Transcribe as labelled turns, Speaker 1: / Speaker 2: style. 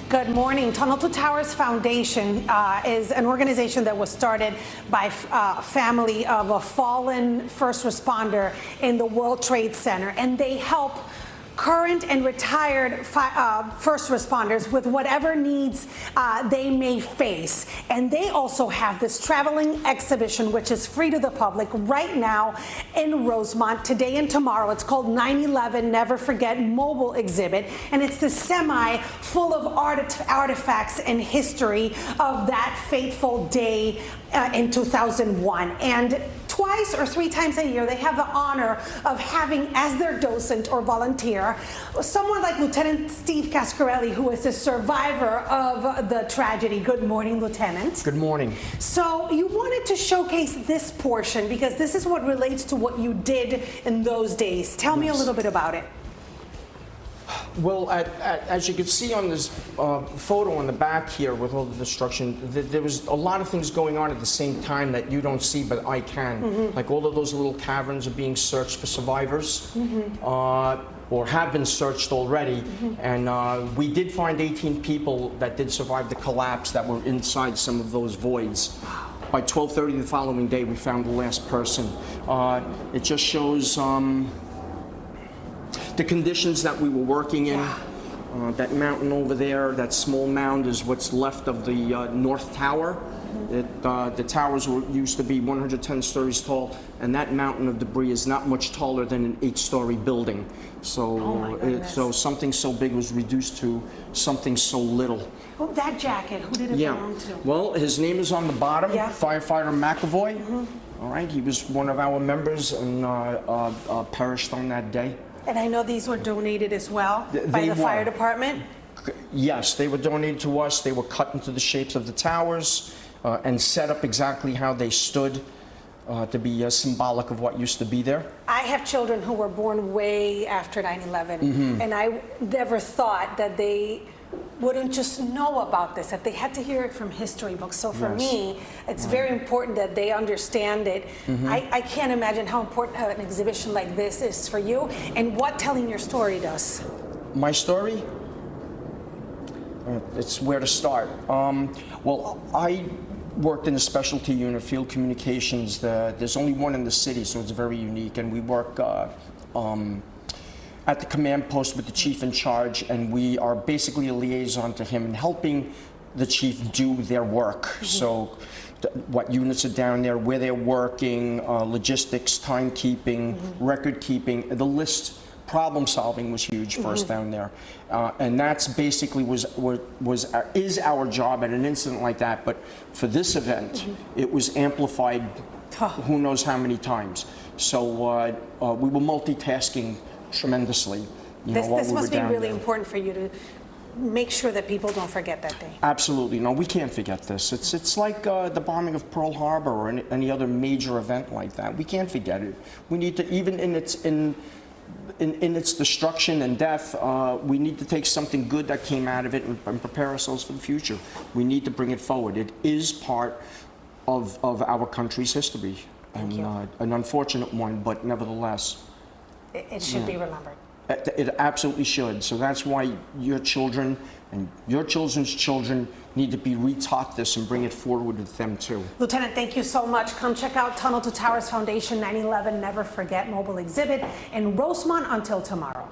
Speaker 1: Good morning. Tunnel to Towers Foundation is an organization that was started by a family of a fallen first responder in the World Trade Center, and they help current and retired first responders with whatever needs they may face. And they also have this traveling exhibition, which is free to the public right now in Rosemont, today and tomorrow. It's called 9/11 Never Forget Mobile Exhibit, and it's the semi full of artifacts and history of that fateful day in 2001. And twice or three times a year, they have the honor of having as their docent or volunteer someone like Lieutenant Steve Cascarelli, who is a survivor of the tragedy. Good morning, Lieutenant.
Speaker 2: Good morning.
Speaker 1: So you wanted to showcase this portion because this is what relates to what you did in those days. Tell me a little bit about it.
Speaker 2: Well, as you can see on this photo on the back here with all the destruction, there was a lot of things going on at the same time that you don't see, but I can. Like all of those little caverns are being searched for survivors, or have been searched already. And we did find 18 people that did survive the collapse that were inside some of those voids. By 12:30 the following day, we found the last person. It just shows the conditions that we were working in. That mountain over there, that small mound, is what's left of the North Tower. The towers used to be 110 stories tall, and that mountain of debris is not much taller than an 8-story building. So, so something so big was reduced to something so little.
Speaker 1: Well, that jacket, who did it belong to?
Speaker 2: Well, his name is on the bottom, Firefighter McAvoy. All right, he was one of our members and perished on that day.
Speaker 1: And I know these were donated as well by the fire department?
Speaker 2: Yes, they were donated to us. They were cut into the shapes of the towers and set up exactly how they stood to be symbolic of what used to be there.
Speaker 1: I have children who were born way after 9/11, and I never thought that they wouldn't just know about this, that they had to hear it from history books. So for me, it's very important that they understand it. I can't imagine how important an exhibition like this is for you and what telling your story does.
Speaker 2: My story? It's where to start. Well, I worked in a specialty unit, field communications. There's only one in the city, so it's very unique. And we work at the command post with the chief in charge, and we are basically a liaison to him and helping the chief do their work. So what units are down there, where they're working, logistics, timekeeping, record keeping, the list. Problem solving was huge for us down there, and that's basically is our job at an incident like that. But for this event, it was amplified who knows how many times. So we were multitasking tremendously.
Speaker 1: This must be really important for you to make sure that people don't forget that day.
Speaker 2: Absolutely. No, we can't forget this. It's like the bombing of Pearl Harbor or any other major event like that. We can't forget it. We need to, even in its destruction and death, we need to take something good that came out of it and prepare ourselves for the future. We need to bring it forward. It is part of our country's history, and an unfortunate one, but nevertheless.
Speaker 1: It should be remembered.
Speaker 2: It absolutely should. So that's why your children and your children's children need to be retaught this and bring it forward with them too.
Speaker 1: Lieutenant, thank you so much. Come check out Tunnel to Towers Foundation 9/11 Never Forget Mobile Exhibit in Rosemont until tomorrow.